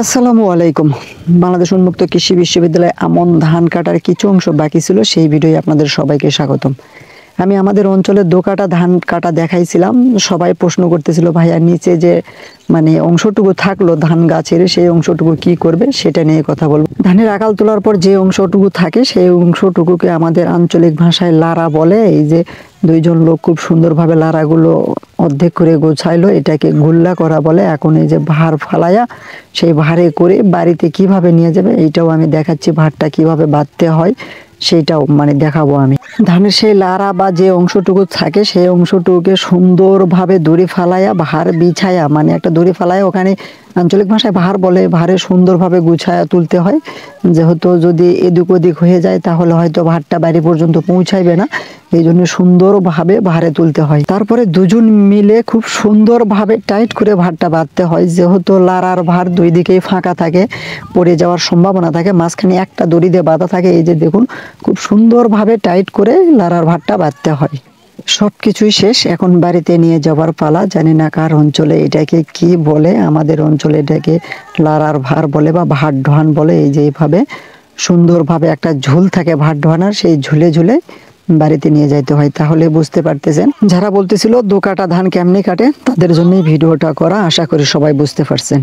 আসসালামু আলাইকুম। বাংলাদেশ উন্মুক্ত কৃষি বিশ্ববিদ্যালয়ে আমন ধান কাটার কিছু অংশ বাকি ছিল, সেই ভিডিওয়ে আপনাদের সবাইকে স্বাগতম। আমি আমাদের অঞ্চলের দোকাটা ধান কাটা দেখাইছিলাম। সবাই প্রশ্ন করতেছিল, ভাইয়া নিচে যে অংশটুকু থাকলো ধান গাছের, সেই অংশটুকু কি করবে সেটা নিয়ে কথা বলবো। ধানের আকাল তোলার পর যে অংশটুকু থাকে সেই অংশটুকুকে আমাদের আঞ্চলিক ভাষায় লারা বলে। এই যে দুইজন লোক খুব সুন্দরভাবে লারাগুলো অর্ধেক করে গোছাইলো, এটাকে গুল্লা করা বলে। এখন এই যে ভার ফালাইয়া সেই ভারে করে বাড়িতে কিভাবে নিয়ে যাবে এইটাও আমি দেখাচ্ছি। ভারটা কিভাবে বাঁধতে হয় সেইটাও দেখাবো আমি। ধানের সেই লারা বা যে অংশটুকু থাকে সেই অংশটুকুকে সুন্দরভাবে দড়ি ফালাইয়া ভার বিছায়া, একটা দড়ি ফালাইয়া, ওখানে আঞ্চলিক ভাষায় ভার বলে, ভারে সুন্দরভাবে গুছায়া তুলতে হয়। যেহেতু যদি এদিক ওদিক হয়ে যায় তাহলে হয়তো ভারটা বাড়ি পর্যন্ত পৌঁছাইবে না, এই জন্য সুন্দরভাবে ভারে তুলতে হয়। তারপরে দুজন মিলে খুব সুন্দরভাবে টাইট করে ভারটা বাঁধতে হয়। যেহেতু লারার ভার দুই দিকেই ফাঁকা থাকে, পড়ে যাওয়ার সম্ভাবনা থাকে, মাঝখানে একটা দড়ি দিয়ে বাঁধা থাকে। এই যে দেখুন, খুব সুন্দরভাবে টাইট করে লারার ভারটা বাঁধতে হয়। সবকিছুই শেষ, এখন বাড়িতে নিয়ে যাওয়ার পালা। জানি না কার অঞ্চলে এটাকে কি বলে, আমাদের অঞ্চলে এটাকে লারার ভার বলে বা ভার ঢোয়ান বলে। এই যে এইভাবে সুন্দরভাবে একটা ঝুল থাকে ভার ঢোয়ানোর, সেই ঝুলে ঝুলে বাড়িতে নিয়ে যাইতে হয়। তাহলে বুঝতে পারতেছেন, যারা বলতেছিল দোকাটা ধান কেমনি কাটে তাদের জন্যই ভিডিওটা করা। আশা করি সবাই বুঝতে পারছেন।